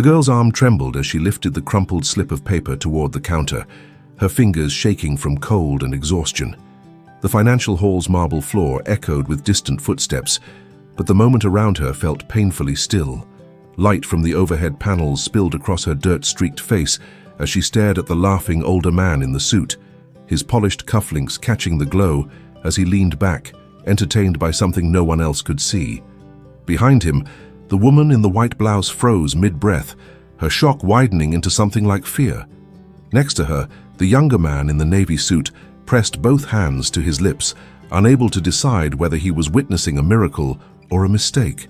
The girl's arm trembled as she lifted the crumpled slip of paper toward the counter, her fingers shaking from cold and exhaustion. The financial hall's marble floor echoed with distant footsteps, but the moment around her felt painfully still. Light from the overhead panels spilled across her dirt-streaked face as she stared at the laughing older man in the suit, his polished cufflinks catching the glow as he leaned back, entertained by something no one else could see. Behind him, the woman in the white blouse froze mid-breath, her shock widening into something like fear. Next to her, the younger man in the navy suit pressed both hands to his lips, unable to decide whether he was witnessing a miracle or a mistake.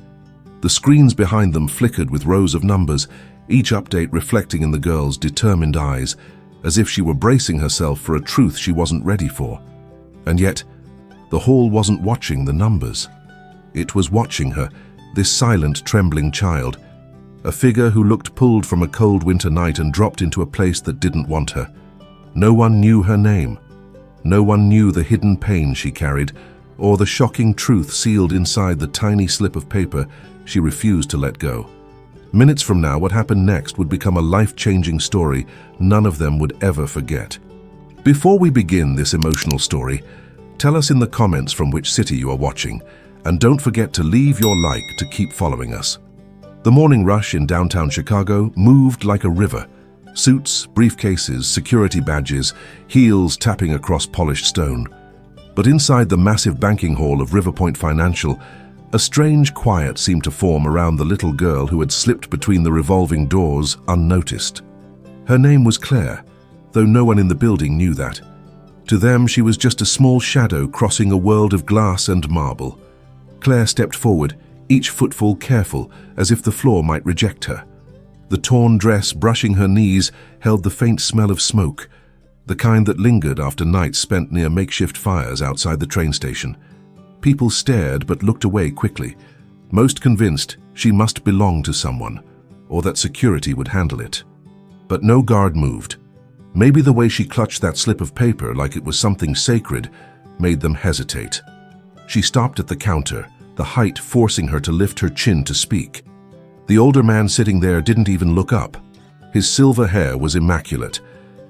The screens behind them flickered with rows of numbers, each update reflecting in the girl's determined eyes, as if she were bracing herself for a truth she wasn't ready for. And yet, the hall wasn't watching the numbers. It was watching her, this silent, trembling child, a figure who looked pulled from a cold winter night and dropped into a place that didn't want her. No one knew her name. No one knew the hidden pain she carried, or the shocking truth sealed inside the tiny slip of paper she refused to let go. Minutes from now, what happened next would become a life-changing story none of them would ever forget. Before we begin this emotional story, tell us in the comments from which city you are watching, and don't forget to leave your like to keep following us. The morning rush in downtown Chicago moved like a river. Suits, briefcases, security badges, heels tapping across polished stone. But inside the massive banking hall of Riverpoint Financial, a strange quiet seemed to form around the little girl who had slipped between the revolving doors unnoticed. Her name was Claire, though no one in the building knew that. To them, she was just a small shadow crossing a world of glass and marble. Claire stepped forward, each footfall careful, as if the floor might reject her. The torn dress brushing her knees held the faint smell of smoke, the kind that lingered after nights spent near makeshift fires outside the train station. People stared but looked away quickly, most convinced she must belong to someone, or that security would handle it. But no guard moved. Maybe the way she clutched that slip of paper like it was something sacred made them hesitate. She stopped at the counter, the height forcing her to lift her chin to speak. The older man sitting there didn't even look up. His silver hair was immaculate,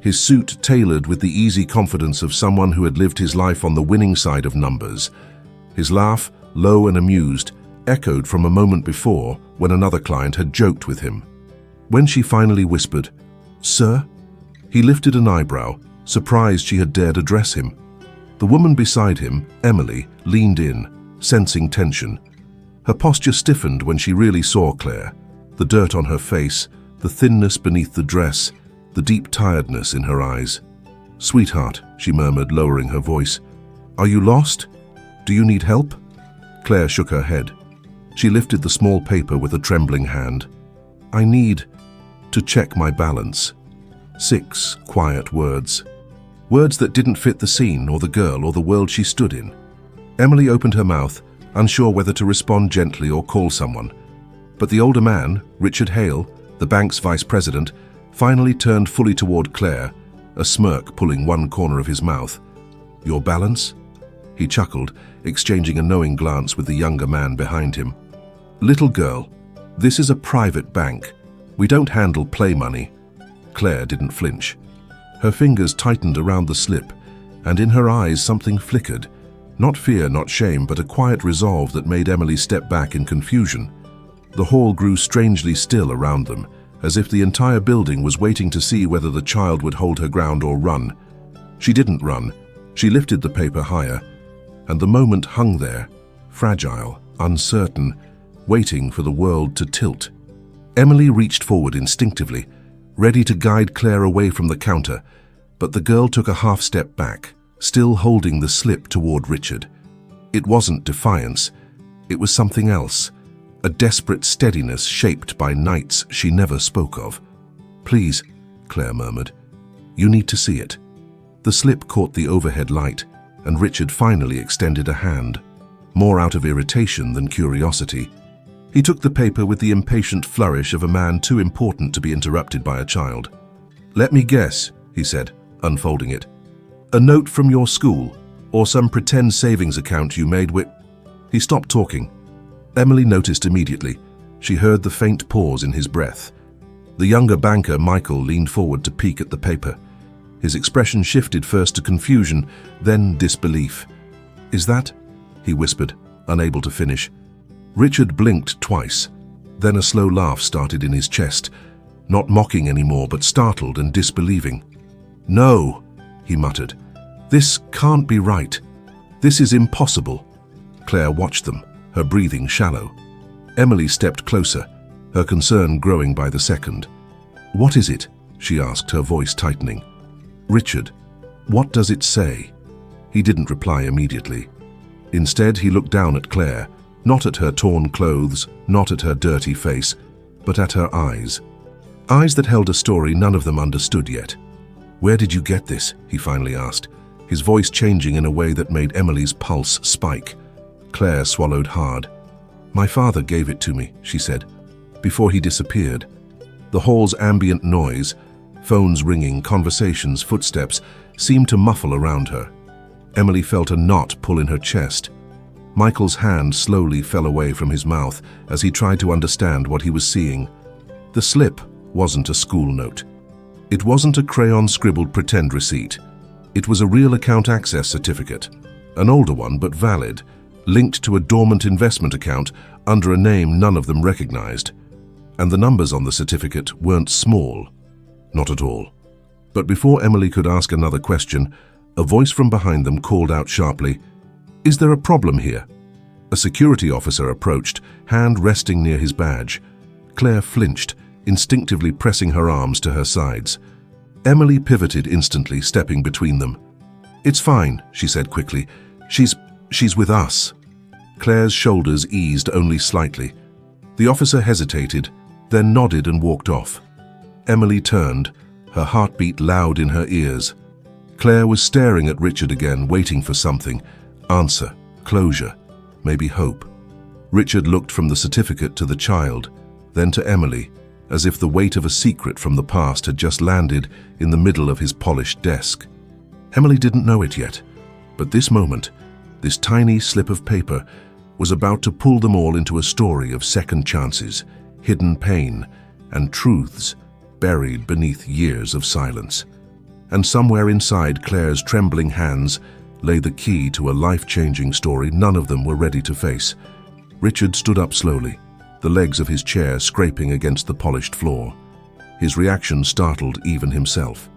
his suit tailored with the easy confidence of someone who had lived his life on the winning side of numbers. His laugh, low and amused, echoed from a moment before when another client had joked with him. When she finally whispered, "Sir?" he lifted an eyebrow, surprised she had dared address him. The woman beside him, Emily, leaned in, sensing tension. Her posture stiffened when she really saw Claire, the dirt on her face, the thinness beneath the dress, the deep tiredness in her eyes. "Sweetheart," she murmured, lowering her voice. "Are you lost? Do you need help?" Claire shook her head. She lifted the small paper with a trembling hand. "I need to check my balance." 6 quiet words. Words that didn't fit the scene or the girl or the world she stood in. Emily opened her mouth, unsure whether to respond gently or call someone. But the older man, Richard Hale, the bank's vice president, finally turned fully toward Claire, a smirk pulling one corner of his mouth. "Your balance?" He chuckled, exchanging a knowing glance with the younger man behind him. "Little girl, this is a private bank. We don't handle play money." Claire didn't flinch. Her fingers tightened around the slip, and in her eyes something flickered. Not fear, not shame, but a quiet resolve that made Emily step back in confusion. The hall grew strangely still around them, as if the entire building was waiting to see whether the child would hold her ground or run. She didn't run. She lifted the paper higher, and the moment hung there, fragile, uncertain, waiting for the world to tilt. Emily reached forward instinctively, ready to guide Claire away from the counter, but the girl took a half step back, still holding the slip toward Richard. It wasn't defiance. It was something else, a desperate steadiness shaped by nights she never spoke of. "Please," Claire murmured. "You need to see it." The slip caught the overhead light, and Richard finally extended a hand, more out of irritation than curiosity. He took the paper with the impatient flourish of a man too important to be interrupted by a child. "Let me guess," he said, unfolding it. "A note from your school, or some pretend savings account you made with—" He stopped talking. Emily noticed immediately. She heard the faint pause in his breath. The younger banker, Michael, leaned forward to peek at the paper. His expression shifted first to confusion, then disbelief. "Is that?" he whispered, unable to finish. Richard blinked twice. Then a slow laugh started in his chest, not mocking anymore, but startled and disbelieving. "No," he muttered. "This can't be right. This is impossible." Claire watched them, her breathing shallow. Emily stepped closer, her concern growing by the second. "What is it?" she asked, her voice tightening. "Richard, what does it say?" He didn't reply immediately. Instead, he looked down at Claire, not at her torn clothes, not at her dirty face, but at her eyes. Eyes that held a story none of them understood yet. "Where did you get this?" he finally asked, his voice changing in a way that made Emily's pulse spike. Claire swallowed hard. "My father gave it to me," she said, "before he disappeared." The hall's ambient noise, phones ringing, conversations, footsteps, seemed to muffle around her. Emily felt a knot pull in her chest. Michael's hand slowly fell away from his mouth as he tried to understand what he was seeing. The slip wasn't a school note. It wasn't a crayon-scribbled pretend receipt. It was a real account access certificate, an older one but valid, linked to a dormant investment account under a name none of them recognized. And the numbers on the certificate weren't small. Not at all. But before Emily could ask another question, a voice from behind them called out sharply, "Is there a problem here?" A security officer approached, hand resting near his badge. Claire flinched, instinctively pressing her arms to her sides. Emily pivoted instantly, stepping between them. "It's fine," she said quickly. She's with us." Claire's shoulders eased only slightly. The officer hesitated, then nodded and walked off. Emily turned, her heartbeat loud in her ears. Claire was staring at Richard again, waiting for something. Answer, closure, maybe hope. Richard looked from the certificate to the child, then to Emily, as if the weight of a secret from the past had just landed in the middle of his polished desk. Emily didn't know it yet, but this moment, this tiny slip of paper, was about to pull them all into a story of second chances, hidden pain, and truths buried beneath years of silence. And somewhere inside Claire's trembling hands lay the key to a life-changing story none of them were ready to face. Richard stood up slowly, the legs of his chair scraping against the polished floor. His reaction startled even himself.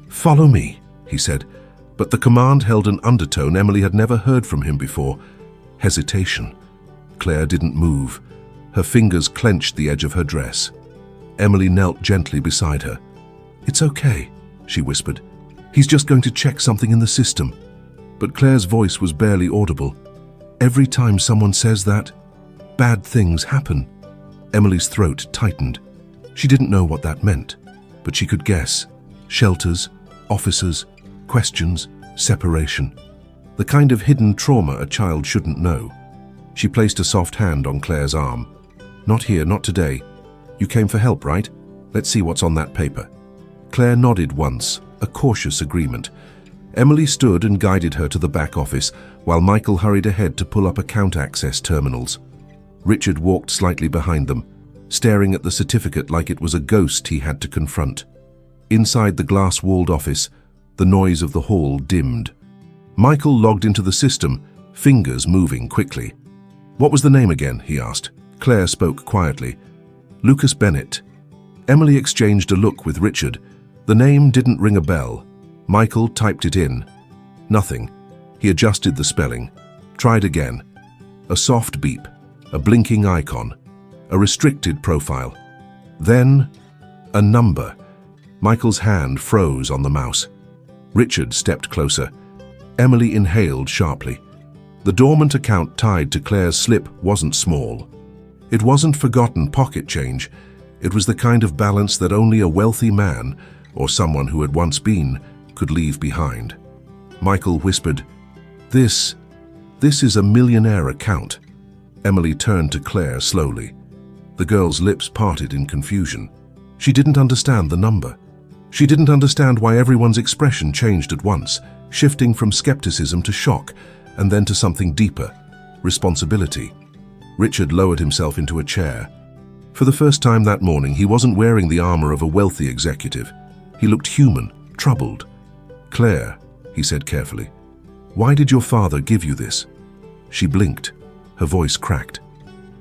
"Follow me," he said, but the command held an undertone Emily had never heard from him before. Hesitation. Claire didn't move. Her fingers clenched the edge of her dress. Emily knelt gently beside her. "It's okay," she whispered. "He's just going to check something in the system." But Claire's voice was barely audible. "Every time someone says that, bad things happen." Emily's throat tightened. She didn't know what that meant, but she could guess. Shelters, officers, questions, separation. The kind of hidden trauma a child shouldn't know. She placed a soft hand on Claire's arm. "Not here, not today. You came for help, right? Let's see what's on that paper." Claire nodded once, a cautious agreement. Emily stood and guided her to the back office, while Michael hurried ahead to pull up account access terminals. Richard walked slightly behind them, staring at the certificate like it was a ghost he had to confront. Inside the glass-walled office, the noise of the hall dimmed. Michael logged into the system, fingers moving quickly. "What was the name again?" he asked. Claire spoke quietly. "Lucas Bennett." Emily exchanged a look with Richard. The name didn't ring a bell. Michael typed it in. Nothing. He adjusted the spelling. Tried again. A soft beep. A blinking icon. A restricted profile. Then, a number. Michael's hand froze on the mouse. Richard stepped closer. Emily inhaled sharply. The dormant account tied to Claire's slip wasn't small. It wasn't forgotten pocket change. It was the kind of balance that only a wealthy man, or someone who had once been, could leave behind. Michael whispered, This is a millionaire account." Emily turned to Claire slowly. The girl's lips parted in confusion. She didn't understand the number. She didn't understand why everyone's expression changed at once, shifting from skepticism to shock, and then to something deeper, responsibility. Richard lowered himself into a chair. For the first time that morning, he wasn't wearing the armor of a wealthy executive. He looked human, troubled. "Claire," he said carefully, "why did your father give you this?" She blinked. Her voice cracked.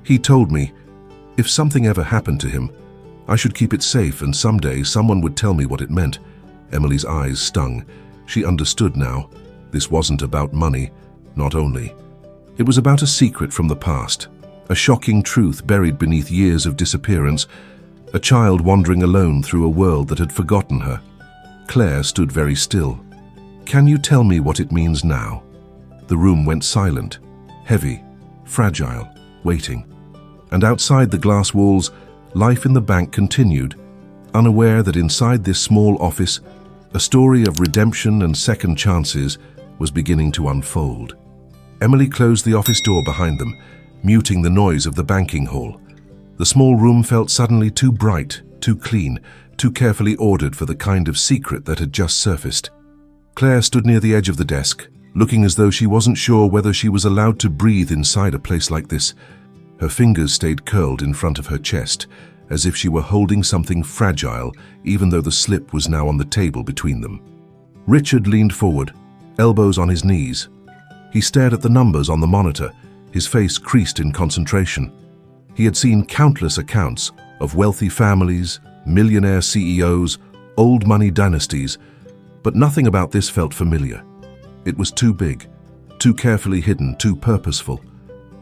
"He told me, if something ever happened to him, I should keep it safe and someday someone would tell me what it meant." Emily's eyes stung. She understood now. This wasn't about money, not only. It was about a secret from the past, a shocking truth buried beneath years of disappearance, a child wandering alone through a world that had forgotten her. Claire stood very still. "Can you tell me what it means now?" The room went silent, heavy, fragile, waiting. And outside the glass walls, life in the bank continued, unaware that inside this small office, a story of redemption and second chances was beginning to unfold. Emily closed the office door behind them, muting the noise of the banking hall. The small room felt suddenly too bright, too clean, too carefully ordered for the kind of secret that had just surfaced. Claire stood near the edge of the desk, looking as though she wasn't sure whether she was allowed to breathe inside a place like this. Her fingers stayed curled in front of her chest, as if she were holding something fragile, even though the slip was now on the table between them. Richard leaned forward, elbows on his knees. He stared at the numbers on the monitor, his face creased in concentration. He had seen countless accounts of wealthy families, millionaire CEOs, old money dynasties, but nothing about this felt familiar. It was too big, too carefully hidden, too purposeful.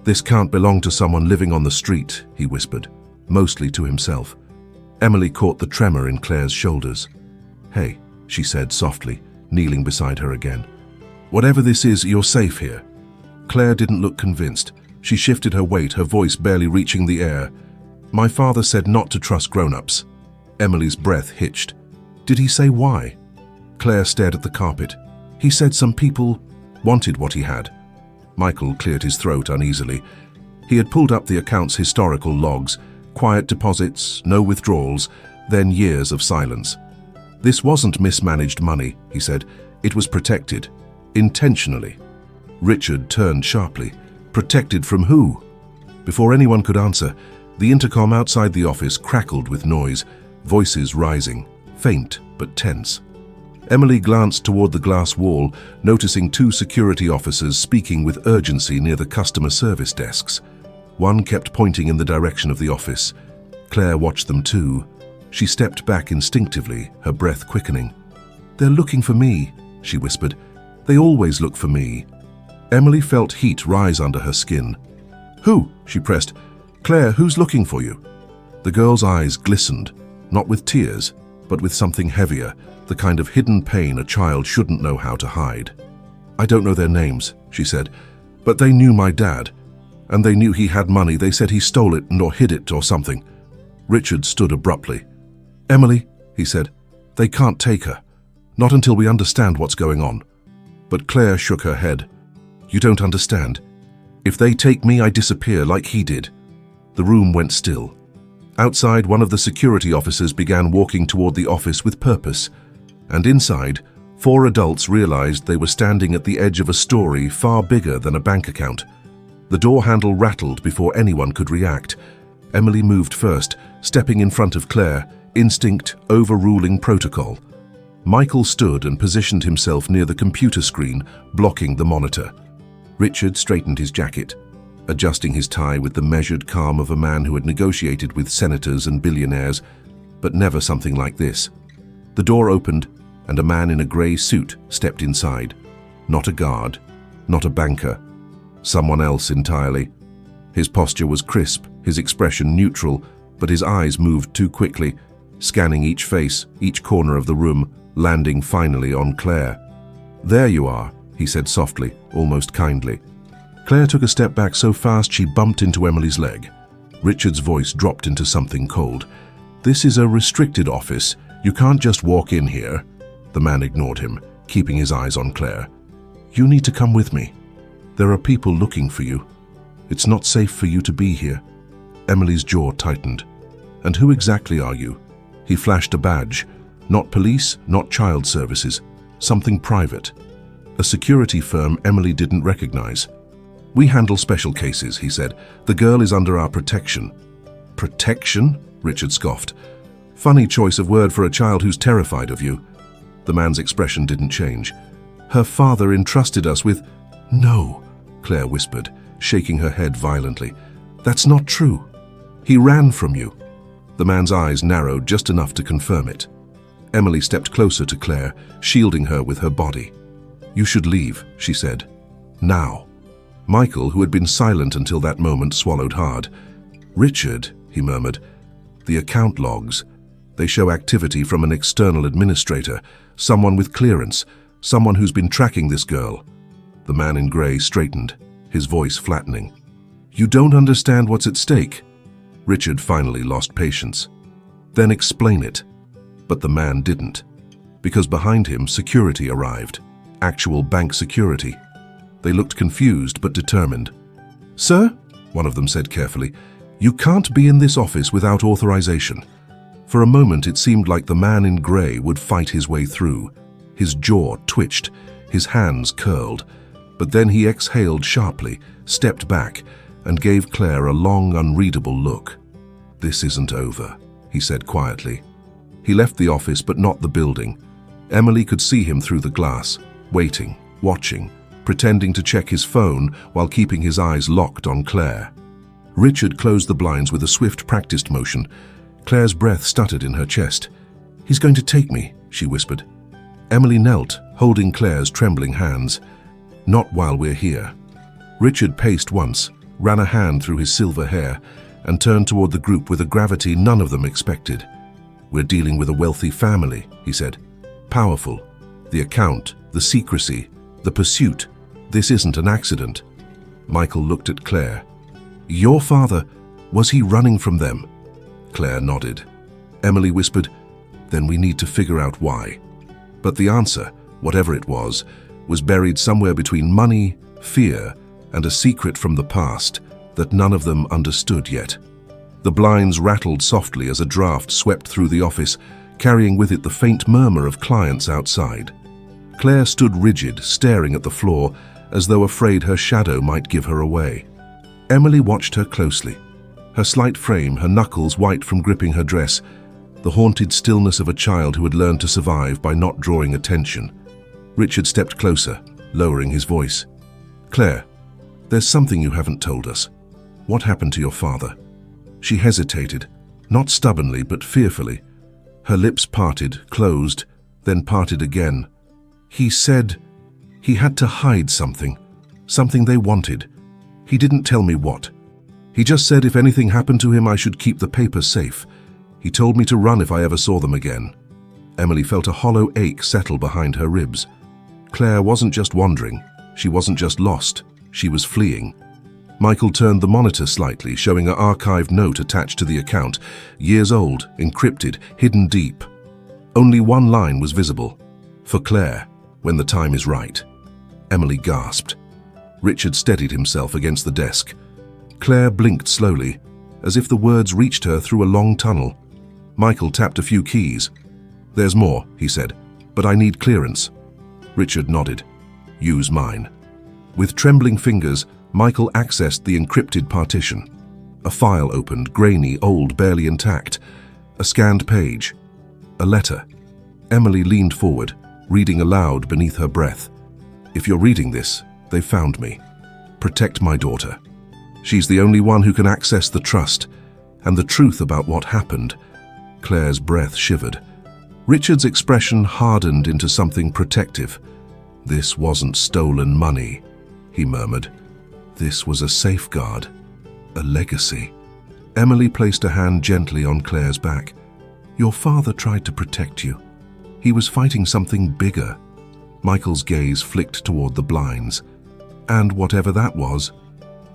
"This can't belong to someone living on the street," he whispered, mostly to himself. Emily caught the tremor in Claire's shoulders. "Hey," she said softly, kneeling beside her again. "Whatever this is, you're safe here." Claire didn't look convinced. She shifted her weight, her voice barely reaching the air. "My father said not to trust grown-ups." Emily's breath hitched. "Did he say why?" Claire stared at the carpet. "He said some people wanted what he had." Michael cleared his throat uneasily. He had pulled up the account's historical logs, quiet deposits, no withdrawals, then years of silence. "This wasn't mismanaged money," he said. "It was protected. Intentionally." Richard turned sharply. Protected from who? Before anyone could answer, the intercom outside the office crackled with noise, voices rising, faint but tense. Emily glanced toward the glass wall, noticing two security officers speaking with urgency near the customer service desks. One kept pointing in the direction of the office. Claire watched them too. She stepped back instinctively, her breath quickening. "They're looking for me," she whispered. "They always look for me." Emily felt heat rise under her skin. "Who?" she pressed. "Claire, who's looking for you?" The girl's eyes glistened, not with tears, but with something heavier, the kind of hidden pain a child shouldn't know how to hide. "I don't know their names," she said, "but they knew my dad, and they knew he had money. They said he stole it or hid it or something." Richard stood abruptly. "Emily," he said, "they can't take her. Not until we understand what's going on." But Claire shook her head. "You don't understand. If they take me, I disappear like he did." The room went still. Outside, one of the security officers began walking toward the office with purpose. And inside, 4 adults realized they were standing at the edge of a story far bigger than a bank account. The door handle rattled before anyone could react. Emily moved first, stepping in front of Claire, instinct overruling protocol. Michael stood and positioned himself near the computer screen, blocking the monitor. Richard straightened his jacket, adjusting his tie with the measured calm of a man who had negotiated with senators and billionaires, but never something like this. The door opened, and a man in a grey suit stepped inside. Not a guard, not a banker, someone else entirely. His posture was crisp, his expression neutral, but his eyes moved too quickly, scanning each face, each corner of the room, landing finally on Claire. "There you are," he said softly, almost kindly. Claire took a step back so fast she bumped into Emily's leg. Richard's voice dropped into something cold. "This is a restricted office. You can't just walk in here." The man ignored him, keeping his eyes on Claire. "You need to come with me. There are people looking for you. It's not safe for you to be here." Emily's jaw tightened. "And who exactly are you?" He flashed a badge. Not police, not child services. Something private. A security firm Emily didn't recognize. "We handle special cases," he said. "The girl is under our protection." Protection? Richard scoffed. Funny choice of word for a child who's terrified of you. The man's expression didn't change. Her father entrusted us with— No, Claire whispered, shaking her head violently. That's not true. He ran from you. The man's eyes narrowed just enough to confirm it. Emily stepped closer to Claire, shielding her with her body. You should leave, she said. Now. Michael, who had been silent until that moment, swallowed hard. Richard, he murmured. The account logs. They show activity from an external administrator, someone with clearance, someone who's been tracking this girl. The man in grey straightened, his voice flattening. You don't understand what's at stake. Richard finally lost patience. Then explain it. But the man didn't, because behind him security arrived, actual bank security. They looked confused but determined. Sir, one of them said carefully, you can't be in this office without authorization. For a moment it seemed like the man in grey would fight his way through. His jaw twitched, his hands curled, but then he exhaled sharply, stepped back, and gave Claire a long, unreadable look. This isn't over, he said quietly. He left the office but not the building. Emily could see him through the glass, waiting, watching, pretending to check his phone while keeping his eyes locked on Claire. Richard closed the blinds with a swift, practiced motion. Claire's breath stuttered in her chest. He's going to take me, she whispered. Emily knelt, holding Claire's trembling hands. Not while we're here. Richard paced once, ran a hand through his silver hair, and turned toward the group with a gravity none of them expected. We're dealing with a wealthy family, he said. Powerful. The account, the secrecy, the pursuit. This isn't an accident. Michael looked at Claire. Your father, was he running from them? Claire nodded. Emily whispered, then we need to figure out why. But the answer, whatever it was buried somewhere between money, fear, and a secret from the past that none of them understood yet. The blinds rattled softly as a draft swept through the office, carrying with it the faint murmur of clients outside. Claire stood rigid, staring at the floor, as though afraid her shadow might give her away. Emily watched her closely. Her slight frame, her knuckles white from gripping her dress, the haunted stillness of a child who had learned to survive by not drawing attention. Richard stepped closer, lowering his voice. Claire, there's something you haven't told us. What happened to your father? She hesitated, not stubbornly but fearfully. Her lips parted, closed, then parted again. He said he had to hide something they wanted. He didn't tell me what. He just said if anything happened to him I should keep the papers safe. He told me to run if I ever saw them again. Emily felt a hollow ache settle behind her ribs. Claire wasn't just wandering. She wasn't just lost. She was fleeing. Michael turned the monitor slightly, showing an archived note attached to the account, years old, encrypted, hidden deep. Only one line was visible. For Claire, when the time is right. Emily gasped. Richard steadied himself against the desk. Claire blinked slowly, as if the words reached her through a long tunnel. Michael tapped a few keys. There's more, he said, but I need clearance. Richard nodded. Use mine. With trembling fingers, Michael accessed the encrypted partition. A file opened, grainy, old, barely intact. A scanned page. A letter. Emily leaned forward, reading aloud beneath her breath. If you're reading this, they found me. Protect my daughter. She's the only one who can access the trust and the truth about what happened. Claire's breath shivered. Richard's expression hardened into something protective. This wasn't stolen money, he murmured. This was a safeguard, a legacy. Emily placed a hand gently on Claire's back. Your father tried to protect you. He was fighting something bigger. Michael's gaze flicked toward the blinds. And whatever that was,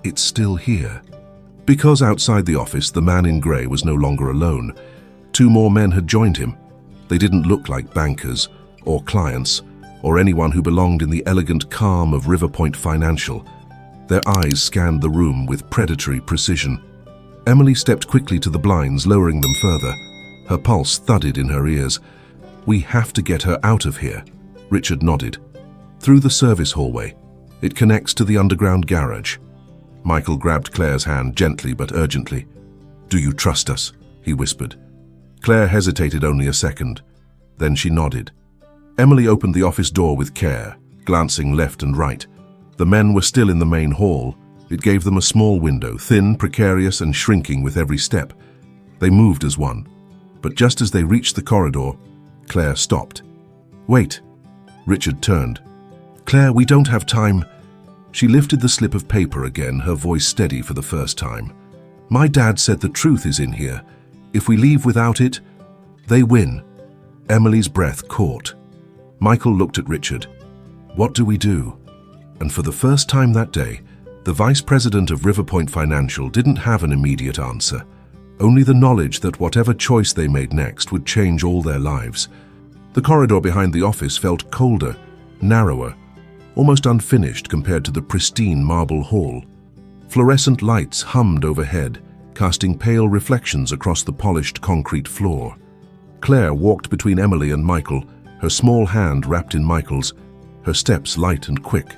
it's still here. Because outside the office, the man in grey was no longer alone. Two more men had joined him. They didn't look like bankers, or clients, or anyone who belonged in the elegant calm of Riverpoint Financial. Their eyes scanned the room with predatory precision. Emily stepped quickly to the blinds, lowering them further. Her pulse thudded in her ears. We have to get her out of here. Richard nodded. Through the service hallway. It connects to the underground garage. Michael grabbed Claire's hand gently but urgently. "Do you trust us?" he whispered. Claire hesitated only a second. Then she nodded. Emily opened the office door with care, glancing left and right. The men were still in the main hall. It gave them a small window, thin, precarious, and shrinking with every step. They moved as one. But just as they reached the corridor, Claire stopped. "Wait." Richard turned. "Claire, we don't have time." She lifted the slip of paper again, her voice steady for the first time. "My dad said the truth is in here. If we leave without it, they win." Emily's breath caught. Michael looked at Richard. "What do we do?" And for the first time that day, the vice president of Riverpoint Financial didn't have an immediate answer. Only the knowledge that whatever choice they made next would change all their lives. The corridor behind the office felt colder, narrower, almost unfinished compared to the pristine marble hall. Fluorescent lights hummed overhead, casting pale reflections across the polished concrete floor. Claire walked between Emily and Michael, her small hand wrapped in Michael's, her steps light and quick.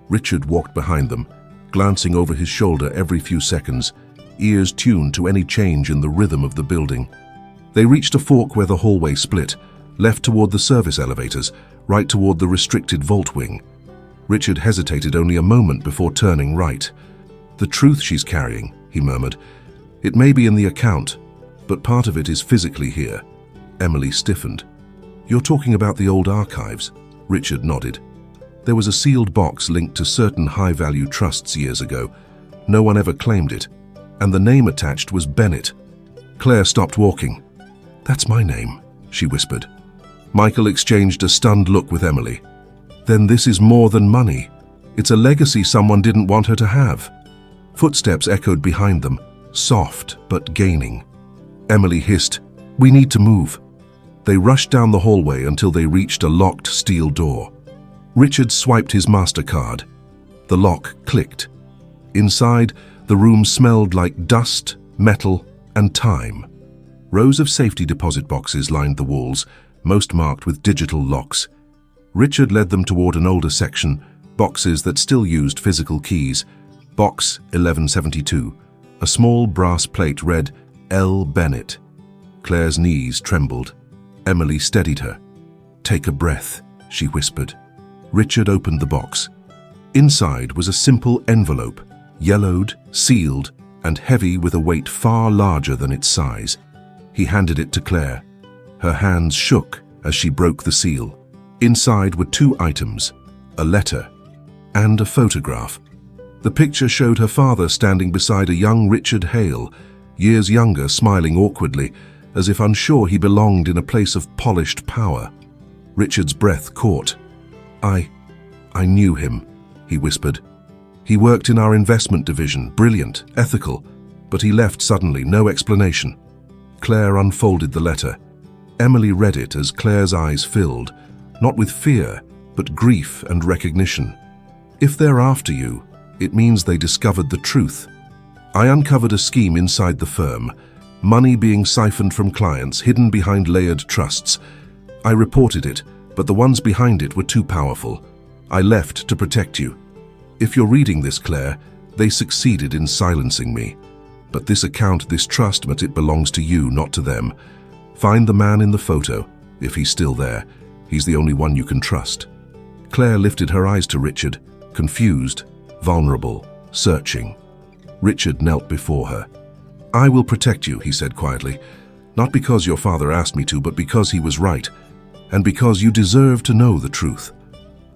Richard walked behind them, glancing over his shoulder every few seconds, ears tuned to any change in the rhythm of the building. They reached a fork where the hallway split, left toward the service elevators, right toward the restricted vault wing. Richard hesitated only a moment before turning right. "The truth she's carrying," he murmured. "It may be in the account, but part of it is physically here." Emily stiffened. "You're talking about the old archives?" Richard nodded. "There was a sealed box linked to certain high-value trusts years ago. No one ever claimed it, and the name attached was Bennett." Claire stopped walking. "That's my name," she whispered. Michael exchanged a stunned look with Emily. "Then this is more than money. It's a legacy someone didn't want her to have." Footsteps echoed behind them, soft but gaining. Emily hissed, "We need to move." They rushed down the hallway until they reached a locked steel door. Richard swiped his MasterCard. The lock clicked. Inside, the room smelled like dust, metal, and time. Rows of safety deposit boxes lined the walls, most marked with digital locks. Richard led them toward an older section, boxes that still used physical keys. Box 1172. A small brass plate read, "L. Bennett." Claire's knees trembled. Emily steadied her. "Take a breath," she whispered. Richard opened the box. Inside was a simple envelope, yellowed, sealed, and heavy with a weight far larger than its size. He handed it to Claire. Her hands shook as she broke the seal. Inside were two items, a letter and a photograph. The picture showed her father standing beside a young Richard Hale, years younger, smiling awkwardly, as if unsure he belonged in a place of polished power. Richard's breath caught. I knew him," he whispered. "He worked in our investment division, brilliant, ethical, but he left suddenly, no explanation." Claire unfolded the letter. Emily read it as Claire's eyes filled, not with fear, but grief and recognition. "If they're after you, it means they discovered the truth. I uncovered a scheme inside the firm, money being siphoned from clients, hidden behind layered trusts. I reported it, but the ones behind it were too powerful. I left to protect you. If you're reading this, Claire, they succeeded in silencing me. But this account, this trust, but it belongs to you, not to them. Find the man in the photo, if he's still there. He's the only one you can trust." Claire lifted her eyes to Richard, confused, vulnerable, searching. Richard knelt before her. "I will protect you," he said quietly. "Not because your father asked me to, but because he was right, and because you deserve to know the truth."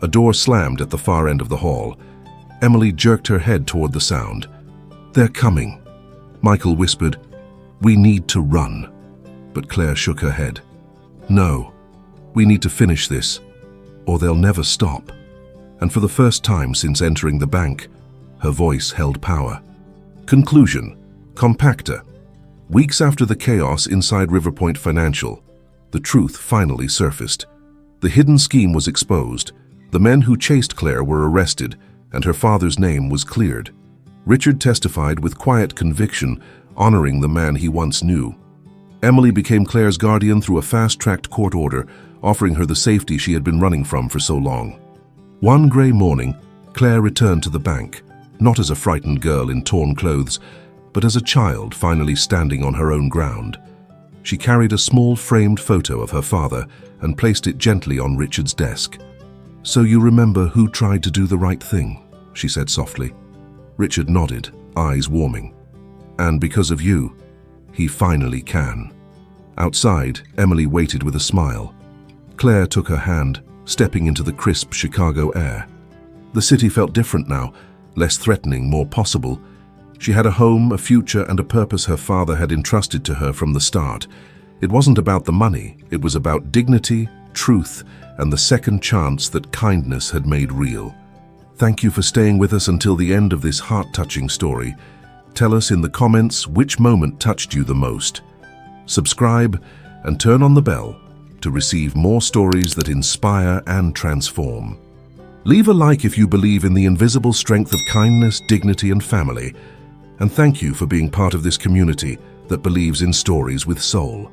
A door slammed at the far end of the hall. Emily jerked her head toward the sound. "They're coming." Michael whispered, "We need to run." But Claire shook her head. "No, we need to finish this, or they'll never stop." And for the first time since entering the bank, her voice held power. Conclusion. Compactor. Weeks after the chaos inside Riverpoint Financial, the truth finally surfaced. The hidden scheme was exposed. The men who chased Claire were arrested, and her father's name was cleared. Richard testified with quiet conviction, honoring the man he once knew. Emily became Claire's guardian through a fast-tracked court order, offering her the safety she had been running from for so long. One gray morning, Claire returned to the bank, not as a frightened girl in torn clothes, but as a child finally standing on her own ground. She carried a small framed photo of her father and placed it gently on Richard's desk. "So you remember who tried to do the right thing?" she said softly. Richard nodded, eyes warming. "And because of you, he finally can." Outside, Emily waited with a smile. Claire took her hand, stepping into the crisp Chicago air. The city felt different now, less threatening, more possible. She had a home, a future, and a purpose her father had entrusted to her from the start. It wasn't about the money, it was about dignity, truth, and the second chance that kindness had made real. Thank you for staying with us until the end of this heart-touching story. Tell us in the comments which moment touched you the most. Subscribe and turn on the bell to receive more stories that inspire and transform. Leave a like if you believe in the invisible strength of kindness, dignity, and family. And thank you for being part of this community that believes in stories with soul.